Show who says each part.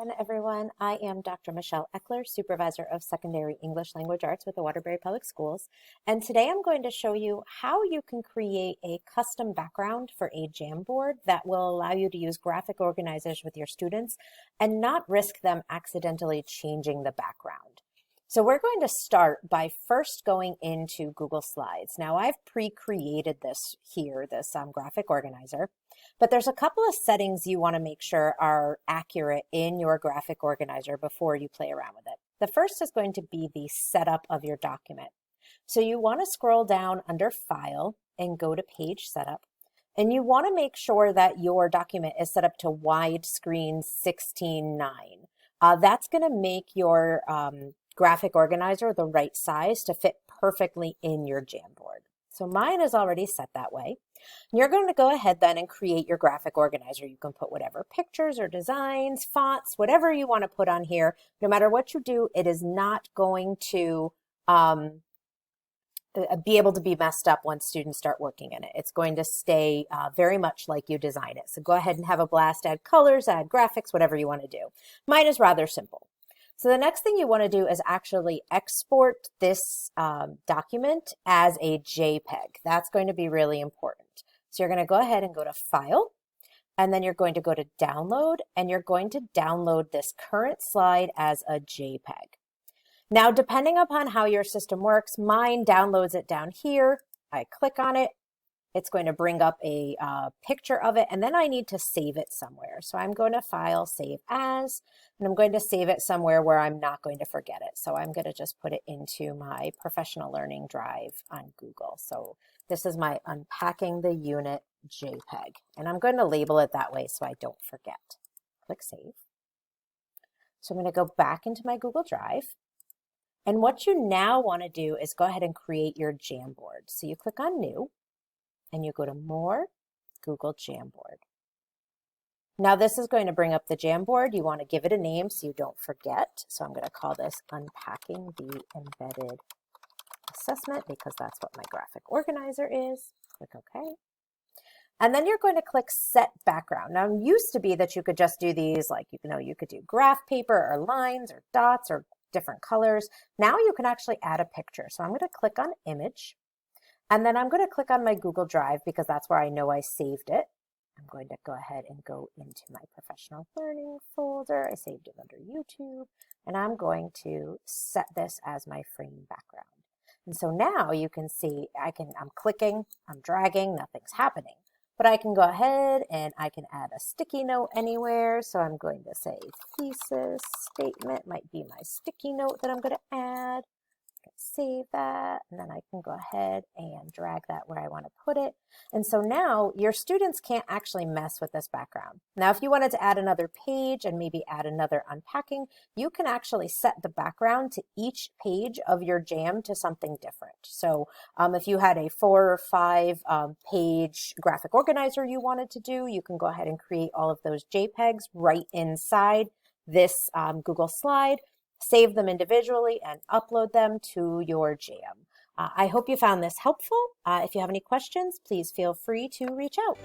Speaker 1: again, everyone. I am Dr. Michelle Eckler, Supervisor of Secondary English Language Arts with the Waterbury Public Schools. And today I'm going to show you how you can create a custom background for a JamBoard that will allow you to use graphic organizers with your students and not risk them accidentally changing the background. So we're going to start by first going into Google Slides. Now I've pre-created this here, this graphic organizer, but there's a couple of settings you want to make sure are accurate in your graphic organizer before you play around with it. The first is going to be the setup of your document. So you want to scroll down under File and go to Page Setup. And you want to make sure that your document is set up to widescreen 16:9. That's going to make your graphic organizer the right size to fit perfectly in your JamBoard. So mine is already set that way. You're going to go ahead then and create your graphic organizer. You can put whatever pictures or designs, fonts, whatever you want to put on here. No matter what you do, it is not going to be able to be messed up once students start working in it. It's going to stay very much like you design it. So go ahead and have a blast, add colors, add graphics, whatever you want to do. Mine is rather simple. So the next thing you want to do is actually export this document as a JPEG. That's going to be really important. So you're going to go ahead and go to File, and then you're going to go to Download, and you're going to download this current slide as a JPEG. Now, depending upon how your system works, mine downloads it down here. I click on it. It's going to bring up a picture of it, and then I need to save it somewhere. So I'm going to File, Save As, and I'm going to save it somewhere where I'm not going to forget it. So I'm going to just put it into my professional learning drive on Google. So this is my Unpacking the Unit JPEG, and I'm going to label it that way so I don't forget. Click Save. So I'm going to go back into my Google Drive. And what you now want to do is go ahead and create your JamBoard. So you click on New, and you go to More, Google JamBoard. Now this is going to bring up the JamBoard. You want to give it a name so you don't forget. So I'm going to call this Unpacking the Embedded Assessment because that's what my graphic organizer is. Click OK. And then you're going to click Set Background. Now it used to be that you could just do these like, you could do graph paper or lines or dots or different colors. Now you can actually add a picture. So I'm going to click on Image. And then I'm going to click on my Google Drive because that's where I know I saved it. I'm going to go ahead and go into my professional learning folder. I saved it under YouTube, and I'm going to set this as my frame background. And so now you can see I'm clicking, I'm dragging, nothing's happening. But I can go ahead and I can add a sticky note anywhere. So I'm going to say thesis statement might be my sticky note that I'm going to add. Save that, and then I can go ahead and drag that where I want to put it. And so now your students can't actually mess with this background. Now, if you wanted to add another page and maybe add another unpacking, you can actually set the background to each page of your Jam to something different. So if you had a 4 or 5 page graphic organizer you wanted to do, you can go ahead and create all of those JPEGs right inside this Google slide. Save them individually and upload them to your Jam. I hope you found this helpful. If you have any questions, please feel free to reach out.